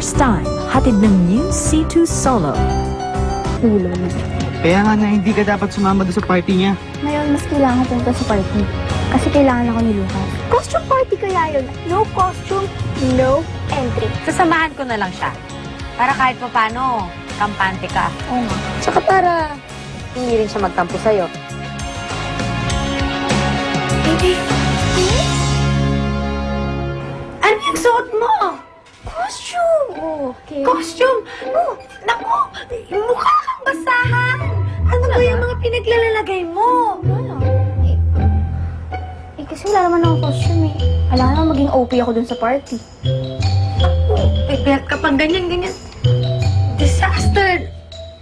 first time, hatid ng new C2 Solo. Kaya nga na hindi ka dapat sumama doon sa party niya. Ngayon, mas kailangan pumunta sa party. Kasi kailangan ako ni Lucas. Costume party kaya yun? No costume, no entry. Sasamahan ko na lang siya. Para kahit pa paano, kampante ka. Oo nga. Tsaka para hindi rin siya magtampo sa'yo. Baby, Ano yung suot mo? costume! Oh, okay. Costume! Oh, naku! Mukha kang basahan! Ano ba yung mga pinaglalagay mo? Wala. Kasi wala naman akong costume eh. Wala naman maging OP ako dun sa party. Kaya kapag ganyan-ganyan, disaster!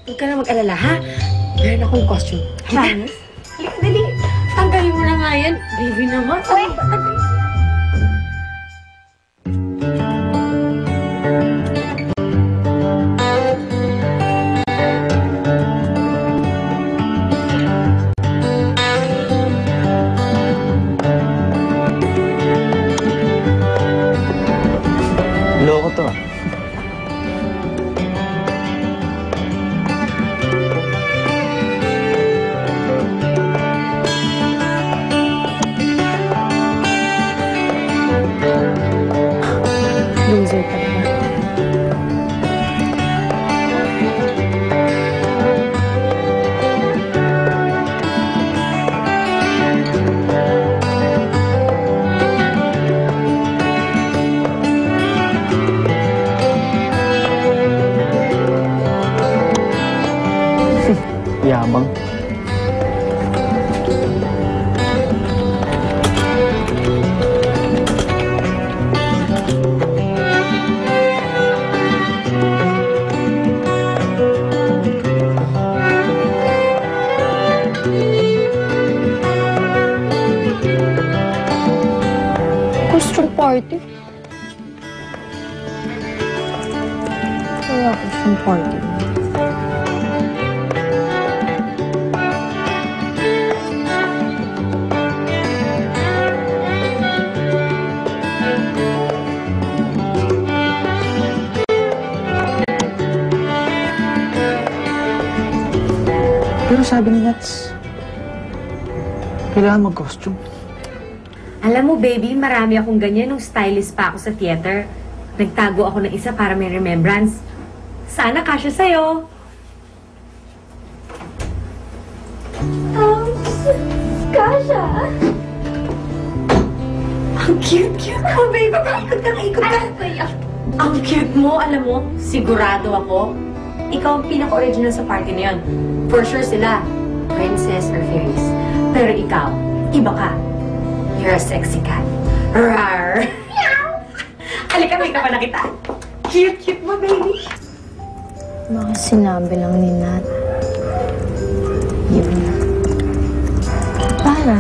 Huwag ka na mag-alala, ha? Meron akong costume. Promise? Halika, dali. Tanggalin mo na nga yan. Baby naman. Uy! Loko to. Loser talaga. Yabang. Costume party? Kaya costume party. Pero sabi ni Nats, kailangan mag-costume. Alam mo, baby, marami akong ganyan nung stylist pa ako sa theater. Nagtago ako ng isa para may remembrance. Sana kasya sa'yo. Kasha! Ang cute-cute mo, baby. Ikot ka na, ikot ka. Ano ba yan? Ang cute mo, alam mo, sigurado ako. Ikaw ang pinaka-original sa party na yun. For sure sila, princess or fairies. Pero ikaw, iba ka. You're a sexy cat. Rawr! Halika, may ka pa na kita. Cute-cute mo, baby. Baka sinabi lang ni Nat. Yun na. Para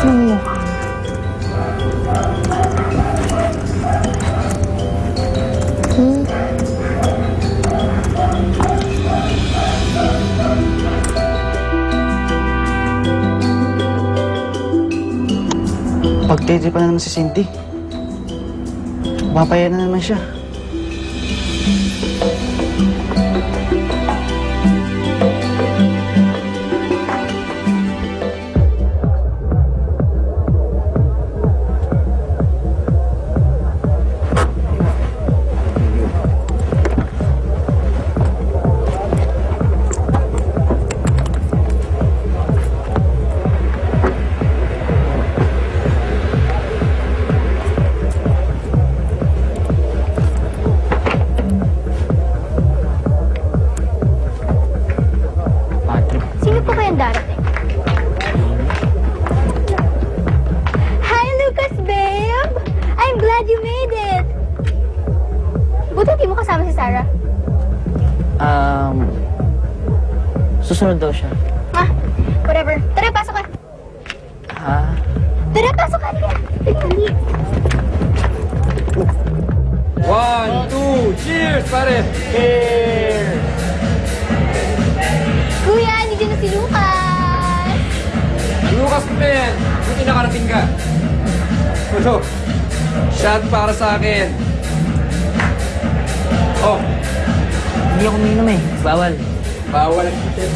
mamukha. Pag-tete pa na naman si Cindy. Papaya na naman siya. Sino po kayang darating? Hi, Lucas, babe! I'm glad you made it! Buti hindi mo kasama si Sarah. Susunod daw siya. Ah, whatever. Tara, pasok ka. Ha? Tara, pasok ka. Dali. 1, 2, cheers, pare! Cheers! Kuya, nandiyan na si Lucas. Lucas Ben, buti nakarating ka. Ano? Shot para sa akin. Hindi ako uminom eh. Bawal. Bawal.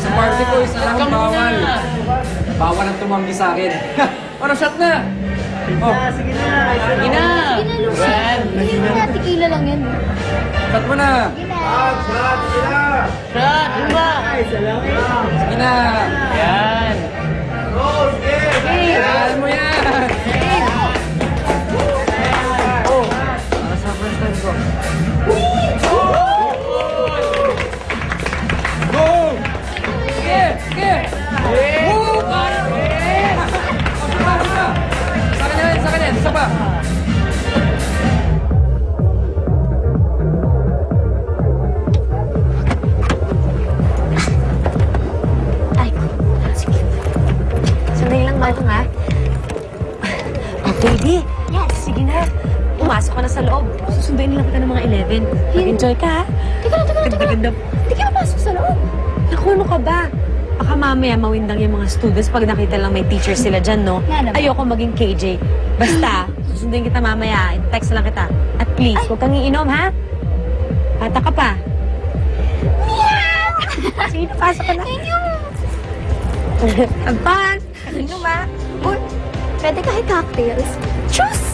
Sa party ko, isa lang bawal. Bawal ang tumanggi sa akin. Ano, shot na? Oh, Sige na. Sige na, Lucas. Hindi mo na, tequila lang yan. shot mo na. Sige na. Shot! Ano ba? Sige na. Yan. Kailangan mo yan. Oh, para sa first time ko. Go! Sige! Sige! Woo! Sa kanya yan, sa kanya. Isa pa. Ay, sige. Sandali lang, Manong, ha? Oh, baby. Yes. Sige na. Pumasok ka na sa loob. Susunduin lang kita ng mga 11. Enjoy ka, ha? Teka lang. Ganda-ganda. Hindi ka mapasok sa loob. Naku, ano ka ba? Baka mamaya mawindang yung mga students pag nakita lang may teacher sila dyan, no? Nga naman. Ayoko maging KJ. Basta, susunduin kita mamaya. I-text lang kita. At please, huwag kang iinom, ha? Bata ka pa. Meow! Sige, pasok ka na. Thank you. Advance! Inom, ha? Uy, pwede kahit cocktails. Choose